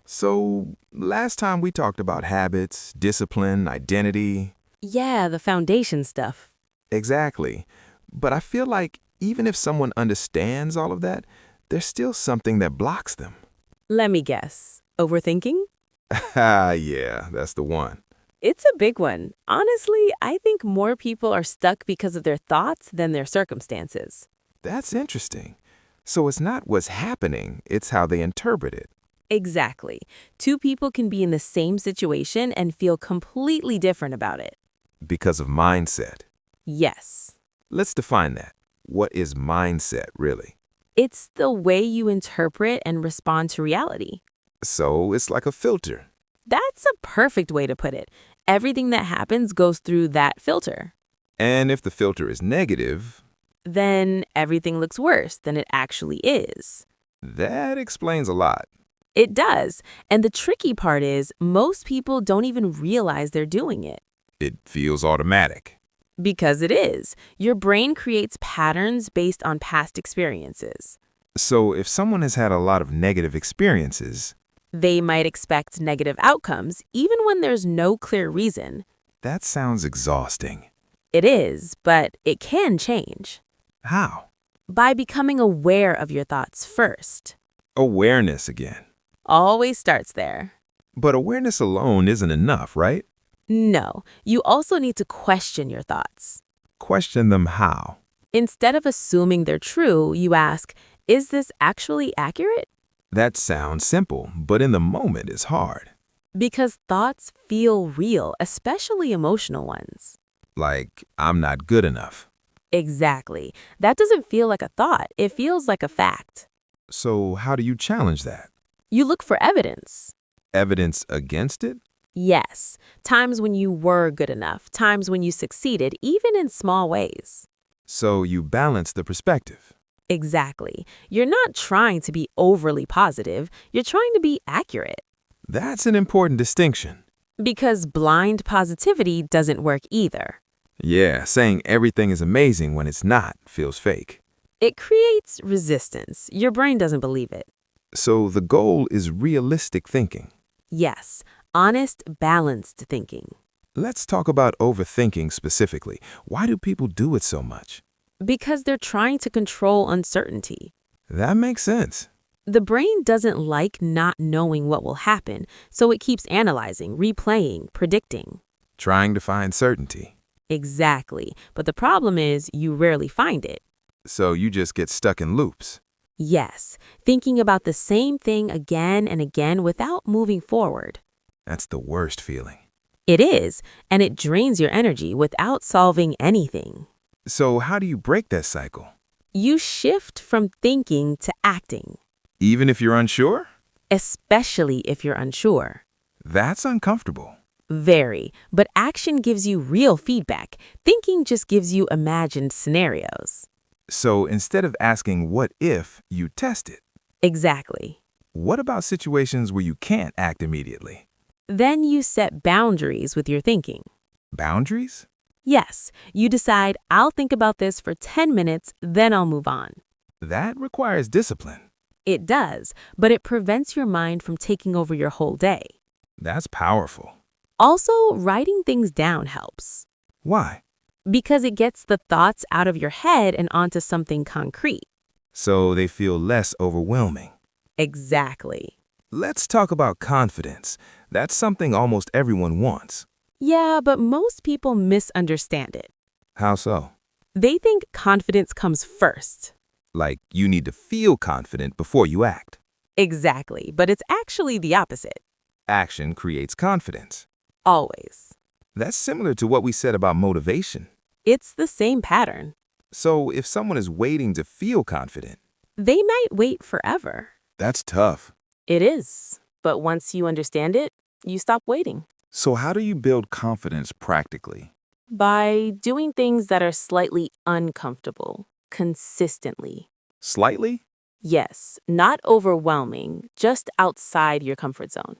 So, last time we talked about habits, discipline, identity. Yeah, the foundation stuff. Exactly. But I feel like even if someone understands all of that, there's still something that blocks them. Let me guess. Overthinking? Ah, yeah, that's the one. It's a big one. Honestly, I think more people are stuck because of their thoughts than their circumstances. That's interesting. So it's not what's happening, it's how they interpret it. Exactly. Two people can be in the same situation and feel completely different about it. Because of mindset. Yes. Let's define that. What is mindset, really? It's the way you interpret and respond to reality. So it's like a filter. That's a perfect way to put it. Everything that happens goes through that filter. And if the filter is negative, Then everything looks worse than it actually is. that explains a lot. It does. And the tricky part is most people don't even realize they're doing it. It feels automatic. Because it is. Your brain creates patterns based on past experiences. So if someone has had a lot of negative experiences, They might expect negative outcomes even when there's no clear reason. that sounds exhausting. It is, but it can change. How? By becoming aware of your thoughts first. Awareness again. Always starts there. But awareness alone isn't enough, right? No, you also need to question your thoughts. Question them how. Instead of assuming they're true, you ask, is this actually accurate? That sounds simple, but in the moment it's hard. Because thoughts feel real, especially emotional ones. Like, I'm not good enough. Exactly. That doesn't feel like a thought, it feels like a fact. So how do you challenge that? You look for evidence. Evidence against it? Yes, times when you were good enough, times when you succeeded, even in small ways. So you balance the perspective. Exactly. You're not trying to be overly positive, you're trying to be accurate. That's an important distinction. Because blind positivity doesn't work either. Yeah, saying everything is amazing when it's not feels fake. It creates resistance. Your brain doesn't believe it. So the goal is realistic thinking. Yes, honest, balanced thinking. Let's talk about overthinking specifically. Why do people do it so much? Because they're trying to control uncertainty. That makes sense. The brain doesn't like not knowing what will happen, so it keeps analyzing, replaying, predicting. Trying to find certainty. Exactly. But the problem is you rarely find it. So you just get stuck in loops. Yes, thinking about the same thing again and again without moving forward. That's the worst feeling. It is, and it drains your energy without solving anything. So how do you break that cycle? You shift from thinking to acting, Even if you're unsure? especially if you're unsure. That's uncomfortable. Very, but action gives you real feedback. Thinking just gives you imagined scenarios. So instead of asking what if, you test it. Exactly. What about situations where you can't act immediately? Then you set boundaries with your thinking. Boundaries? Yes, you decide, I'll think about this for 10 minutes, then I'll move on. That requires discipline. It does, but it prevents your mind from taking over your whole day. That's powerful. Also, writing things down helps. Why? Because it gets the thoughts out of your head and onto something concrete. So they feel less overwhelming. Exactly. Let's talk about confidence. That's something almost everyone wants. Yeah, but most people misunderstand it. How so? They think confidence comes first. Like you need to feel confident before you act. Exactly, but it's actually the opposite. Action creates confidence. Always. That's similar to what we said about motivation. It's the same pattern. So if someone is waiting to feel confident, They might wait forever. that's tough. It is. But once you understand it, you stop waiting. So how do you build confidence practically? By doing things that are slightly uncomfortable, consistently. Slightly? Yes, not overwhelming, just outside your comfort zone.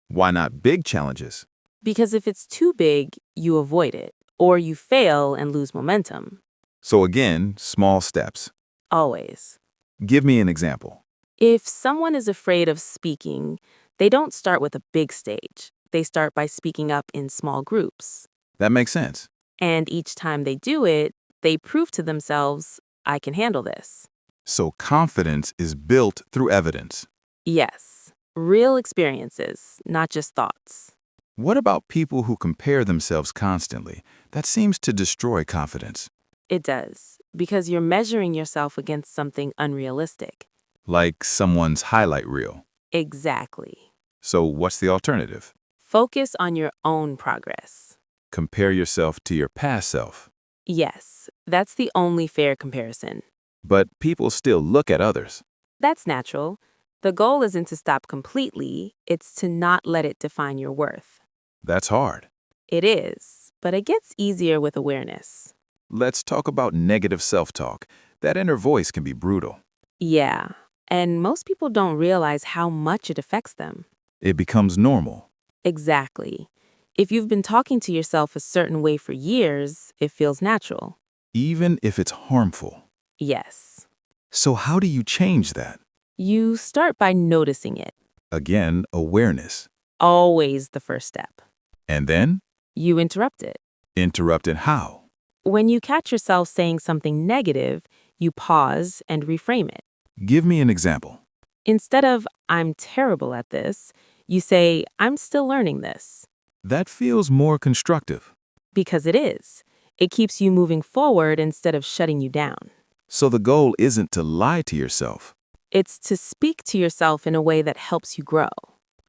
Why not big challenges? Because if it's too big, you avoid it, or you fail and lose momentum. So again, small steps. Always. Give me an example. If someone is afraid of speaking, They don't start with a big stage. They start by speaking up in small groups. That makes sense. And each time they do it, they prove to themselves, I can handle this. So confidence is built through evidence. Yes, real experiences, not just thoughts. What about people who compare themselves constantly? That seems to destroy confidence. It does, because you're measuring yourself against something unrealistic. Like someone's highlight reel. Exactly. So what's the alternative? Focus on your own progress. Compare yourself to your past self. Yes, that's the only fair comparison. But people still look at others. That's natural. The goal isn't to stop completely, it's to not let it define your worth. That's hard. It is, but it gets easier with awareness. Let's talk about negative self-talk. That inner voice can be brutal. Yeah, and most people don't realize how much it affects them. It becomes normal. Exactly. If you've been talking to yourself a certain way for years, it feels natural. Even if it's harmful. Yes. So how do you change that? You start by noticing it. Again, awareness. Always the first step. And then, You interrupt it. interrupted how? When you catch yourself saying something negative, you pause and reframe it. Give me an example. Instead of, I'm terrible at this, you say, I'm still learning this. That feels more constructive. Because it is. It keeps you moving forward instead of shutting you down. So the goal isn't to lie to yourself. It's to speak to yourself in a way that helps you grow.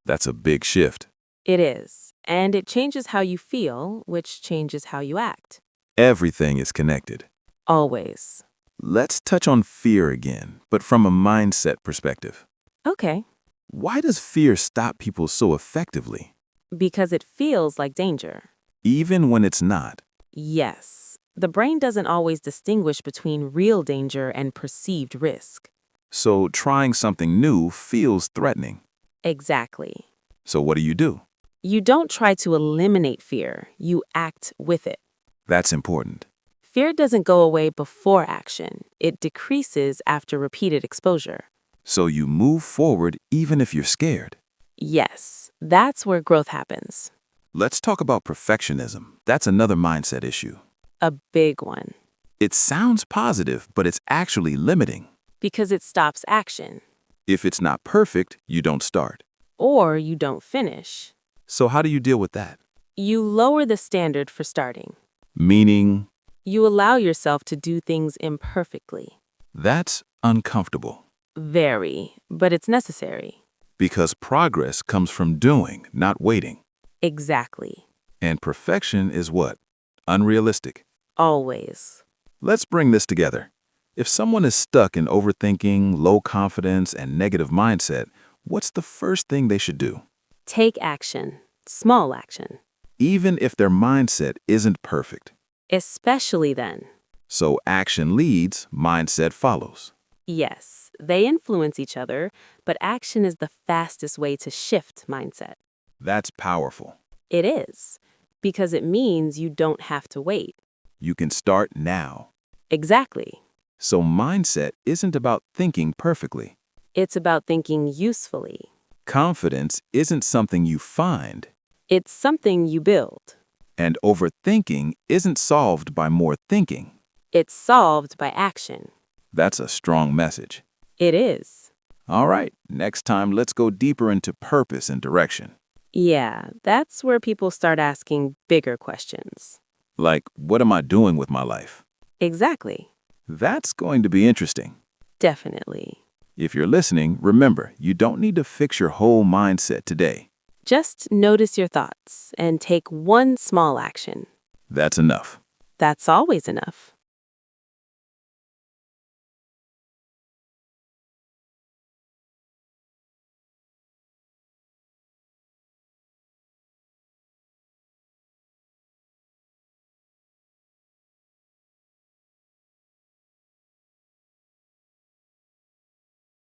That's a big shift. It is. And it changes how you feel, which changes how you act. Everything is connected. Always. Let's touch on fear again, but from a mindset perspective. Okay. Why does fear stop people so effectively, Because it feels like danger. even when it's not? Yes. The brain doesn't always distinguish between real danger and perceived risk. So trying something new feels threatening. Exactly. So what do? You don't try to eliminate fear, you act with it. That's important. Fear doesn't go away before action, it decreases after repeated exposure. So you move forward even if you're scared. Yes, that's where growth happens. Let's talk about perfectionism. That's another mindset issue. A big one. It sounds positive, but it's actually limiting. Because it stops action. If it's not perfect, you don't start. Or you don't finish. So how do you deal with that? You lower the standard for starting. Meaning, You allow yourself to do things imperfectly. that's uncomfortable. Very, but it's necessary. Because progress comes from doing, not waiting. Exactly. And perfection is what? Unrealistic. Always. Let's bring this together. If someone is stuck in overthinking, low confidence, and negative mindset, what's the first thing they should do? Take action. Small action. Even if their mindset isn't perfect. Especially then. So action leads, mindset follows. Yes, they influence each other, but action is the fastest way to shift mindset. That's powerful. It is, because it means you don't have to wait. You can start now. Exactly. So mindset isn't about thinking perfectly. It's about thinking usefully. Confidence isn't something you find. It's something you build. And overthinking isn't solved by more thinking. It's solved by action. That's a strong message. It is. All right, next time let's go deeper into purpose and direction. Yeah, that's where people start asking bigger questions. Like, what am I doing with my life? Exactly. That's going to be interesting. Definitely. If you're listening, remember, you don't need to fix your whole mindset today. Just notice your thoughts and take one small action. That's enough. That's always enough.